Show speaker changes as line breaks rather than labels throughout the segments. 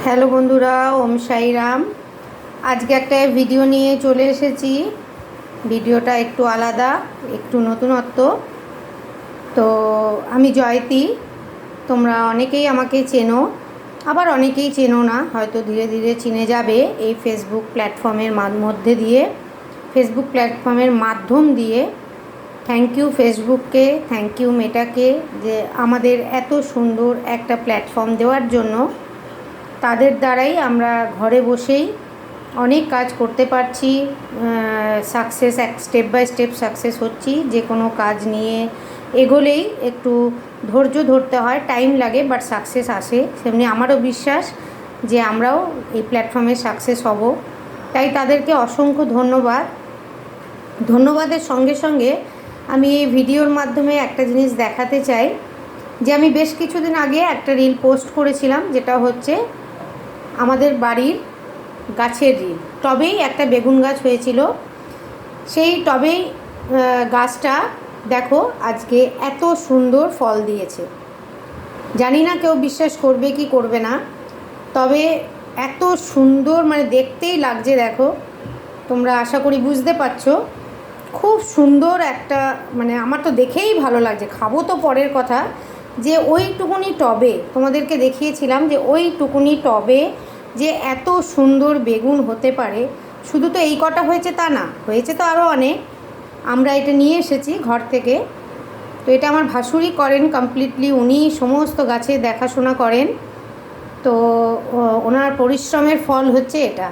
Hello বন্ধুরা, ওম সাইরাম। আজকে একটা ভিডিও নিয়ে চলে এসেছি। ভিডিওটা একটু আলাদা, একটু নতুনত্ব। তো আমি জয়তী। তোমরা অনেকেই আমাকে চেনো, আবার অনেকেই চেনো না, হয়তো ধীরে ধীরে চিনে যাবে এই ফেসবুক প্ল্যাটফর্মের মধ্যে দিয়ে, ফেসবুক প্ল্যাটফর্মের মাধ্যম দিয়ে। থ্যাংক ইউ ফেসবুককে, থ্যাংক ইউ মেটাকে, যে আমাদের এত সুন্দর একটা প্ল্যাটফর্ম দেওয়ার জন্য। তাদের দ্বারাই আমরা ঘরে বসেই অনেক কাজ করতে পারছি, success step by step success হচ্ছি। যে কোনো কাজ নিয়ে এগোলেই একটু ধৈর্য ধরতে হয়, টাইম লাগে, বাট সাকসেস আসে। সেমনি আমারও বিশ্বাস যে আমরাও এই প্ল্যাটফর্মে সাকসেস হব। তাই তাদেরকে অসংখ্য ধন্যবাদ। ধন্যবাদের সঙ্গে সঙ্গে আমি এই ভিডিওর মাধ্যমে একটা জিনিস দেখাতে চাই, যে আমি বেশ কিছুদিন আগে একটা রিল পোস্ট করেছিলাম, যেটা হচ্ছে আমাদের বাড়ির গাছের রিল। টবেই একটা বেগুন গাছ হয়েছিল, সেই টবেই গাছটা দেখো আজকে এত সুন্দর ফল দিয়েছে। জানি না কেউ বিশ্বাস করবে কি করবে না, তবে এত সুন্দর, মানে দেখতেই লাগছে। দেখো তোমরা, আশা করি বুঝতে পারছো, খুব সুন্দর একটা, মানে আমার তো দেখেই ভালো লাগছে। খাবো তো পরের কথা, যে ওইটুকুনি টবে তোমাদেরকে দেখিয়েছিলাম যে ওইটুকুনি টবে যে এত সুন্দর বেগুন হতে পারে। শুধু তো এই কটা হয়েছে তা না, হয়েছে তো আরও অনেক। আমরা এটা নিয়ে এসেছি ঘর থেকে। তো এটা আমার ভাসুরই করেন কমপ্লিটলি, উনি সমস্ত গাছে দেখাশোনা করেন। তো ওনার পরিশ্রমের ফল হচ্ছে এটা।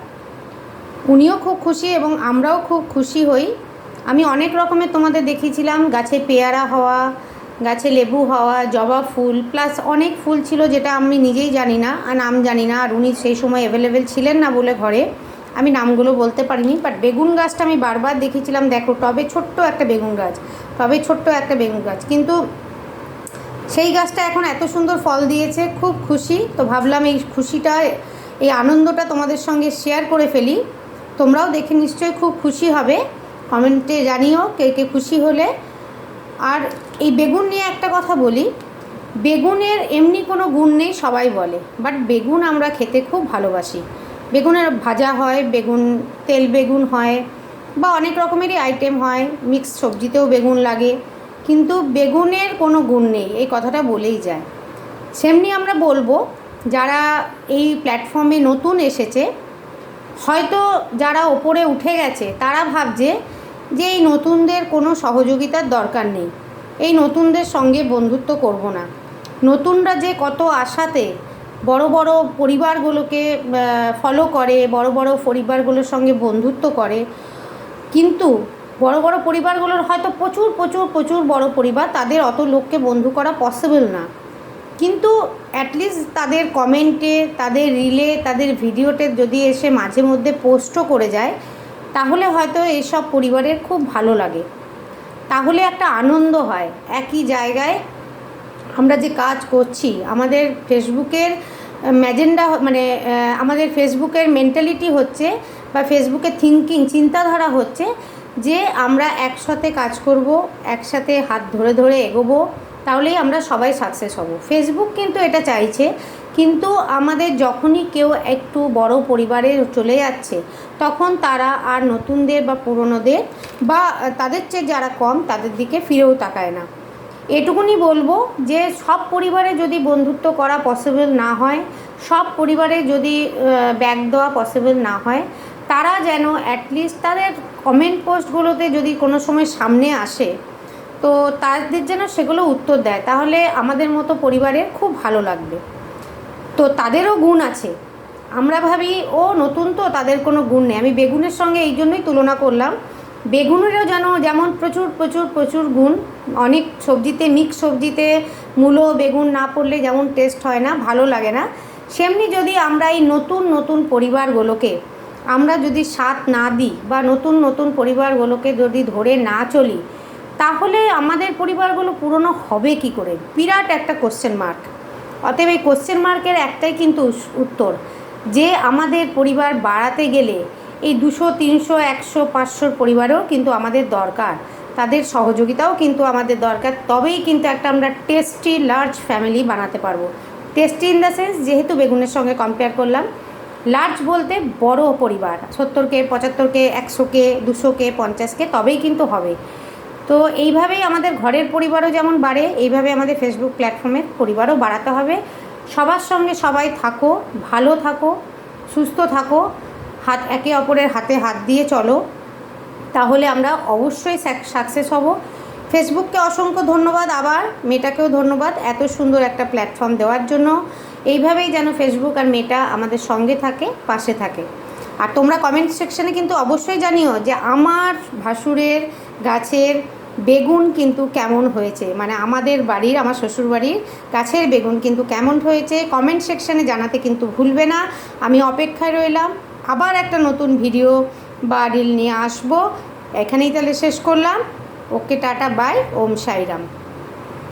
উনিও খুব খুশি এবং আমরাও খুব খুশি হই। আমি অনেক রকমের তোমাদের দেখিয়েছিলাম, গাছে পেয়ারা হওয়া, গাছে লেবু হওয়া, জবা ফুল, প্লাস অনেক ফুল ছিল যেটা আমি নিজেই জানি না, আর নাম জানি না, আর উনি সেই সময় অ্যাভেলেবেল ছিলেন না বলে ঘরে আমি নামগুলো বলতে পারিনি। বাট বেগুন গাছটা আমি বারবার দেখিয়েছিলাম, দেখো টবে ছোট্ট একটা বেগুন গাছ, টবে ছোট্ট একটা বেগুন গাছ, কিন্তু সেই গাছটা এখন এত সুন্দর ফল দিয়েছে, খুব খুশি। তো ভাবলাম এই খুশিটা, এই আনন্দটা তোমাদের সঙ্গে শেয়ার করে ফেলি। তোমরাও দেখে নিশ্চয়ই খুব খুশি হবে, কমেন্টে জানিও কে কে খুশি হলে। আর এই বেগুন নিয়ে একটা কথা বলি, বেগুনের এমনি কোনো গুণ নেই সবাই বলে, বাট বেগুন আমরা খেতে খুব ভালোবাসি। বেগুনের ভাজা হয়, বেগুন তেল বেগুন হয়, বা অনেক রকমেরই আইটেম হয়, মিক্স সবজিতেও বেগুন লাগে, কিন্তু বেগুনের কোনো গুণ নেই, এই কথাটা বলেই যায়। সেমনি আমরা বলবো, যারা এই প্ল্যাটফর্মে নতুন এসেছে, হয়তো যারা ওপরে উঠে গেছে তারা ভাবছে যে এই নতুনদের কোনো সহযোগিতার দরকার নেই, এই নতুনদের সঙ্গে বন্ধুত্ব করব না। নতুনরা যে কত আশাতে বড় বড় পরিবারগুলোকে ফলো করে, বড় বড় পরিবারগুলোর সঙ্গে বন্ধুত্ব করে, কিন্তু বড় বড় পরিবারগুলোর হয়তো প্রচুর প্রচুর প্রচুর বড় পরিবার, তাদের অত লোককে বন্ধু করা পসিবল না, কিন্তু অ্যাটলিস্ট তাদের কমেন্টে, তাদের রিলে, তাদের ভিডিওতে যদি এসে মাঝে মধ্যে পোস্টও করে যায়, তাহলে হয়তো এইসব পরিবারের খুব ভালো লাগে, তাহলে একটা আনন্দ হয়। একই জায়গায় আমরা যে কাজ করছি, আমাদের ফেসবুকের ম্যাজেন্ডা, মানে আমাদের ফেসবুকের মেন্টালিটি হচ্ছে, বা ফেসবুকের থিঙ্কিং, চিন্তাধারা হচ্ছে যে আমরা একসাথে কাজ করব, একসাথে হাত ধরে ধরে এগোবো, তাহলেই আমরা সবাই সাকসেস হব। ফেসবুক কিন্তু এটা চাইছে, কিন্তু আমাদের যখনই কেউ একটু বড় পরিবারে চলে যাচ্ছে, তখন তারা আর নতুনদের বা পুরনোদের বা তাদের চেয়ে যারা কম তাদের দিকে ফিরেও তাকায় না। এটুকুনি বলবো যে সব পরিবারে যদি বন্ধুত্ব করা পসিবল না হয়, সব পরিবারে যদি ব্যাক দেওয়া পসিবল না হয়, তারা যেন অ্যাটলিস্ট তাদের কমেন্ট পোস্টগুলোতে যদি কোনো সময় সামনে আসে, তো তাদের যেন সেগুলো উত্তর দেয়, তাহলে আমাদের মতো পরিবারের খুব ভালো লাগবে। তো তাদেরও গুণ আছে। আমরা ভাবি ও নতুন, তো তাদের কোনো গুণ নেই। আমি বেগুনের সঙ্গে এই জন্যই তুলনা করলাম, বেগুনেরও যেমন প্রচুর প্রচুর প্রচুর গুণ। অনেক সবজিতে, মিক্স সবজিতে মূলো বেগুন না পড়লে যেমন টেস্ট হয় না, ভালো লাগে না, সেমনি যদি আমরা এই নতুন নতুন পরিবারগুলোকে আমরা যদি সাথ না দিই, বা নতুন নতুন পরিবারগুলোকে যদি ধরে না চলি, তাহলে আমাদের পরিবারগুলো পুরনো হবে কি করে? বিরাট একটা কোশ্চেন মার্ক। অতএব এই কোশ্চেন মার্কের একটাই কিন্তু উত্তর, যে আমাদের পরিবার বাড়াতে গেলে এই 200, 300, 100, 500 পরিবারেও কিন্তু আমাদের দরকার, তাদের সহযোগিতাও কিন্তু আমাদের দরকার। তবেই কিন্তু একটা আমরা টেস্টি লার্জ ফ্যামিলি বানাতে পারবো। টেস্টি ইন দ্য সেন্স যেহেতু বেগুনের সঙ্গে কম্পেয়ার করলাম, লার্জ বলতে বড় পরিবার, 70K 75K 100K 200K 50K তবেই কিন্তু হবে। তো এইভাবেই আমাদের ঘরের পরিবারও যেমন বাড়ে, এইভাবে আমাদের ফেসবুক প্ল্যাটফর্মের পরিবারও বাড়াতে হবে। সবার সঙ্গে সবাই থাকো, ভালো থাকো, সুস্থ থাকো, একে অপরের হাতে হাত দিয়ে চলো, তাহলে আমরা অবশ্যই সাকসেস হব। ফেসবুককে অসংখ্য ধন্যবাদ, আবার মেটাকেও ধন্যবাদ এত সুন্দর একটা প্ল্যাটফর্ম দেওয়ার জন্য। এইভাবেই যেন ফেসবুক আর মেটা আমাদের সঙ্গে থাকে, পাশে থাকে। আর তোমরা কমেন্ট সেকশানে কিন্তু অবশ্যই জানিও যে আমার ভাসুরের গাছের বেগুন কিন্তু কেমন হয়েছে, মানে আমাদের বাড়ির, আমার শ্বশুরবাড়ির গাছের বেগুন কিন্তু কেমন হয়েছে কমেন্ট সেকশানে জানাতে কিন্তু ভুলবে না। আমি অপেক্ষায় রইলাম, আবার একটা নতুন ভিডিও বা রিল নিয়ে আসবো। এখানেই তাহলে শেষ করলাম। ওকে, টাটা, বাই, ওম সাইরাম।